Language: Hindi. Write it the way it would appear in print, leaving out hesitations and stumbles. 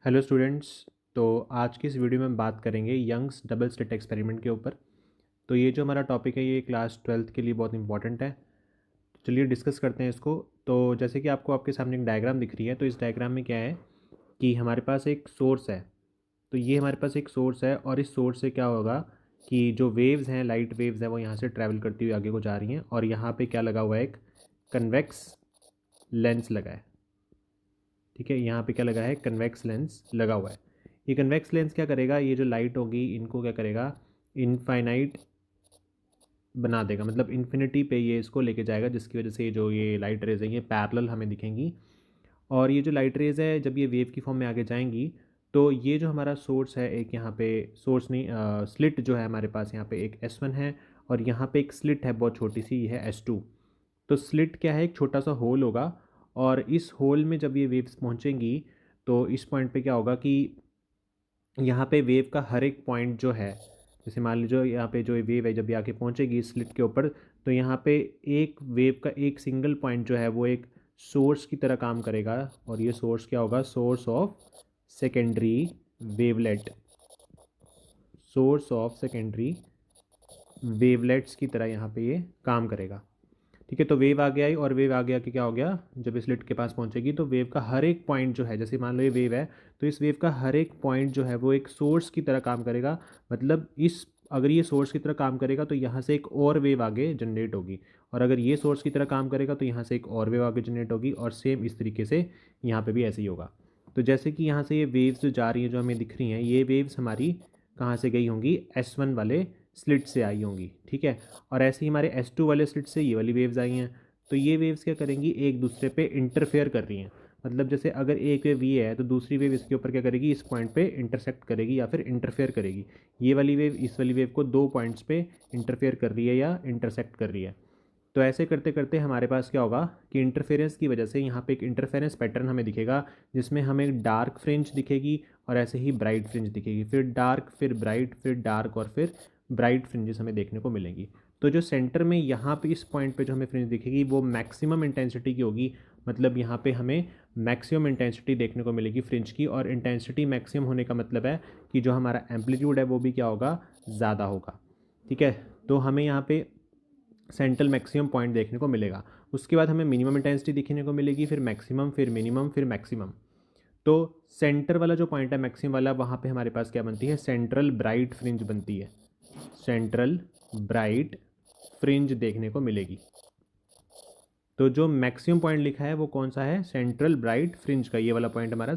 Hello students. तो आज की इस वीडियो में हम बात करेंगे यंग्स डबल स्लिट एक्सपेरिमेंट के ऊपर। तो ये जो हमारा टॉपिक है ये क्लास 12th के लिए बहुत इंपॉर्टेंट है। तो चलिए डिस्कस करते हैं इसको। तो जैसे कि आपको आपके सामने एक डायग्राम दिख रही है, तो इस डायग्राम में क्या है कि हमारे पास एक सोर्स है। तो ये हमारे पास एक सोर्स है और इस सोर्स से क्या होगा कि जो वेव्स हैं, लाइट वेव्स हैं, वो यहाँ से ट्रैवल करती हुई आगे को जा रही हैं और यहाँ पे क्या लगा हुआ है, एक कन्वेक्स लेंस लगा है। ठीक है, यहाँ पे क्या लगा है, कन्वेक्स लेंस लगा हुआ है। ये कन्वेक्स लेंस क्या करेगा, ये जो लाइट होगी इनको क्या करेगा, इनफाइनाइट बना देगा, मतलब इन्फिनिटी पे ये इसको लेके जाएगा, जिसकी वजह से जो ये लाइट रेज है ये पैरेलल हमें दिखेंगी। और ये जो लाइट रेज है जब ये वेव की फॉर्म में आगे जाएंगी तो ये जो हमारा सोर्स है, एक यहाँ पे सोर्स नहीं, स्लिट जो है हमारे पास, यहाँ पे एक S1 है और यहाँ पे एक स्लिट है बहुत छोटी सी, ये है S2। तो स्लिट क्या है, एक छोटा सा होल होगा और इस होल में जब ये वेव्स पहुँचेंगी तो इस पॉइंट पे क्या होगा कि यहाँ पे वेव का हर एक पॉइंट जो है, जैसे मान लीजिए यहाँ पे जो वेव है जब ये आके पहुँचेगी स्लिट के ऊपर, तो यहाँ पे एक वेव का एक सिंगल पॉइंट जो है वो एक सोर्स की तरह काम करेगा। और ये सोर्स क्या होगा, source of secondary wavelet, source of secondary wavelets की तरह यहाँ पे ये काम करेगा। ठीक है, तो वेव आगे आई और वेव आगे आके क्या हो गया, जब इस स्लिट के पास पहुंचेगी तो वेव का हर एक पॉइंट जो है, जैसे मान लो ये वेव है, तो इस वेव का हर एक पॉइंट जो है वो एक सोर्स की तरह काम करेगा। मतलब इस अगर ये सोर्स की तरह काम करेगा तो यहाँ से एक और वेव आगे जनरेट होगी, और अगर ये सोर्स की तरह काम करेगा तो यहाँ से एक और वेव आगे जनरेट होगी, और सेम इस तरीके से यहाँ पे भी ऐसे ही होगा। तो जैसे कि यहाँ से ये वेव्स जो जा रही हैं, जो हमें दिख रही हैं, ये वेव्स हमारी कहाँ से गई होंगी, S1 वाले स्लिट से आई होंगी। ठीक है, और ऐसे ही हमारे S2 वाले स्लिट से ये वाली वेव्स आई हैं। तो ये वेव्स क्या करेंगी, एक दूसरे पे इंटरफेयर कर रही हैं। मतलब जैसे अगर एक वेव ये है तो दूसरी वेव इसके ऊपर क्या करेगी, इस पॉइंट पे इंटरसेक्ट करेगी या फिर इंटरफेयर करेगी। ये वाली वेव इस वाली वेव को दो पॉइंट्स पे इंटरफेयर कर रही है या इंटरसेक्ट कर रही है। तो ऐसे करते करते हमारे पास क्या होगा कि इंटरफेरेंस की वजह से यहाँ पे एक इंटरफेरेंस पैटर्न हमें दिखेगा, जिसमें हमें डार्क फ्रिंज दिखेगी और ऐसे ही ब्राइट फ्रिंज दिखेगी, फिर डार्क, फिर ब्राइट, फिर डार्क और फिर ब्राइट फ्रिंजेस हमें देखने को मिलेंगी। तो जो सेंटर में यहाँ पे इस पॉइंट पे जो हमें फ्रिंज दिखेगी वो मैक्सिमम इंटेंसिटी की होगी। मतलब यहाँ पे हमें मैक्सिमम इंटेंसिटी देखने को मिलेगी फ्रिंज की, और इंटेंसिटी मैक्सिमम होने का मतलब है कि जो हमारा एम्पलीट्यूड है वो भी क्या होगा, ज़्यादा होगा। ठीक है, तो हमें यहाँ पे सेंट्रल मैक्सिमम पॉइंट देखने को मिलेगा। उसके बाद हमें मिनिमम इंटेंसिटी दिखने को मिलेगी, फिर मैक्सिमम, फिर मिनिमम, फिर मैक्सिमम। तो सेंटर वाला जो पॉइंट है मैक्सिमम वाला, वहाँ पे हमारे पास क्या बनती है, सेंट्रल ब्राइट फ्रिंज बनती है। सेंट्रल ब्राइट फ्रिंज देखने को मिलेगी। तो जो मैक्सिमम पॉइंट लिखा है वो कौन सा है, सेंट्रल ब्राइट फ्रिंज का, ये वाला पॉइंट हमारा